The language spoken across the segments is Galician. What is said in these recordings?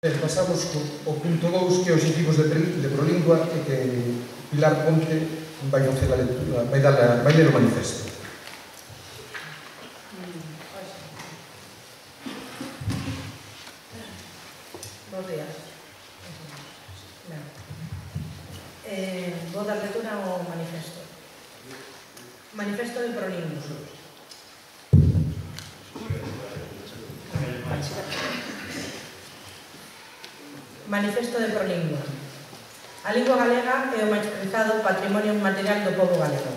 Pasamos ao punto 2, que é os obxectivos de Prolingua, e que Pilar Ponte vai facer a lectura, vai ler o manifesto. Bos días. Vou dar lectura ao manifesto. Manifesto de Prolingua. Manifesto de Prolingua. A lingua galega é o máis prezado patrimonio material do pobo galego.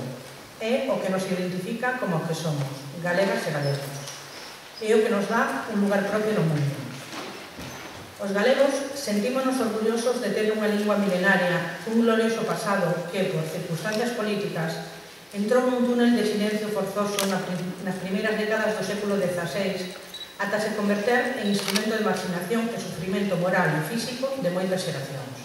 É o que nos identifica como o que somos, galegas e galegos. É o que nos dá un lugar propio no mundo. Os galegos sentímonos orgullosos de ter unha lingua milenaria, un glorioso pasado que, por circunstancias políticas, entrou nun túnel de silencio forzoso nas primeiras décadas do século XVI ata se converter en instrumento de marginación e sufrimento moral e físico de moitas xeracións.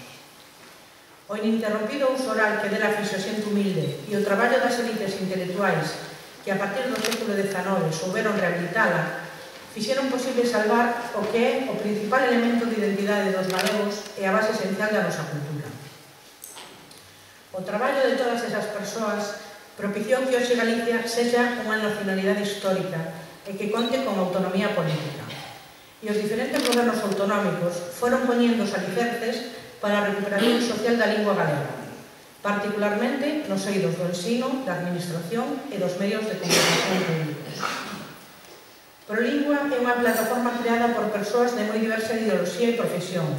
O ininterrompido uso oral que dela fixo xente humilde e o traballo das élites intelectuais que a partir do século XIX souberon rehabilitala fixeron posible salvar o que é o principal elemento de identidade dos galegos e a base esencial da nosa cultura. O traballo de todas esas persoas propiciou que hoxe Galicia sexa unha nacionalidade histórica e que conte con autonomía política. E os diferentes gobernos autonómicos foron poñendo os alicerces para a recuperación social da lingua galega, particularmente nos eidos do ensino, da administración e dos medios de comunicación públicos. Prolingua é unha plataforma creada por persoas de moi diversa ideoloxía e profesión,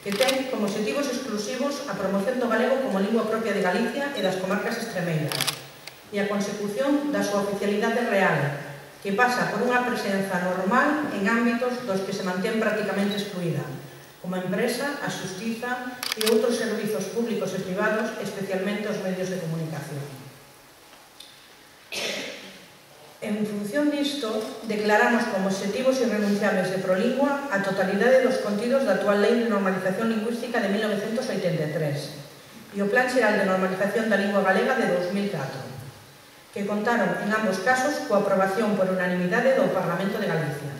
que ten como obxectivos exclusivos a promoción do galego como lingua propia de Galicia e das comarcas extremeiras, e a consecución da súa oficialidade real, que pasa por unha presenza normal en ámbitos dos que se mantén prácticamente excluída, como a empresa, a xustiza e outros servizos públicos e privados, especialmente os medios de comunicación. En función disto, declaramos como obxectivos irrenunciables de Prolingua a totalidade dos contidos da actual Lei de Normalización Lingüística de 1983 e o Plan Xeral de Normalización da Lingua Galega de 2004, que contaron en ambos casos coa aprobación por unanimidade do Parlamento de Galicia.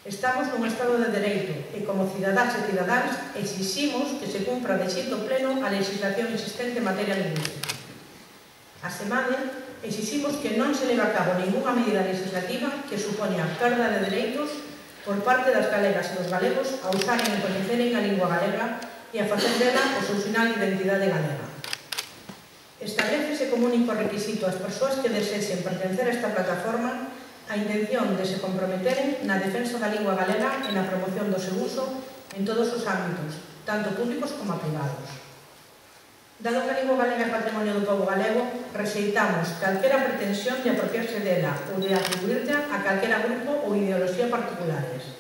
Estamos nun Estado de Dereito e, como cidadáns e cidadáns, exiximos que se cumpra de xeito pleno a legislación existente en materia lingüística. Asemade, exiximos que non se leve a cabo ningunha medida legislativa que supoña a perda de dereitos por parte das galegas e dos galegos a usaren e coñeceren a lingua galega e a facer dela o seu sinal de identidade galega. Establecese como único requisito ás persoas que desexen pertencer a esta plataforma a intención de se comprometeren na defensa da lingua galega e na promoción do seu uso en todos os ámbitos, tanto públicos como privados. Dado que a lingua galega é patrimonio do pobo galego, rexeitamos calquera pretensión de apropiarse dela ou de atribuirla a calquera grupo ou ideoloxía particulares.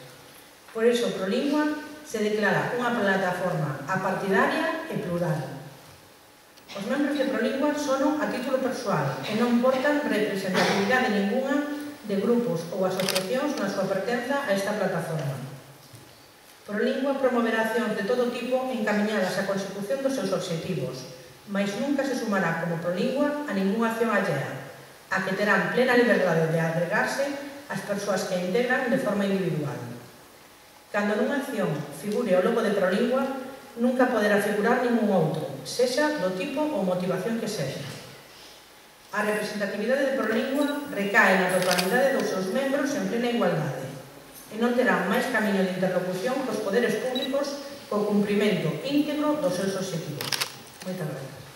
Por iso, Prolingua se declara unha plataforma apartidaria e plural. Os membros de Prolingua son a título persoal e non portan representatividade ninguna de grupos ou asociacións na súa pertenza a esta plataforma. Prolingua promoverá accións de todo tipo encamiñadas á consecución dos seus obxectivos, mais nunca se sumará como Prolingua a ningunha acción allea, a que terán plena liberdade de agregarse as persoas que a integran de forma individual. Cando nunha acción figure o logo de Prolingua, nunca poderá figurar ningún outro, sexa do tipo ou motivación que sexa. A representatividade de Prolingua recae na totalidade dos seus membros en plena igualdade e non terá máis camiño de interlocución cos poderes públicos co cumprimento íntegro dos seus obxectivos. Moitas grazas.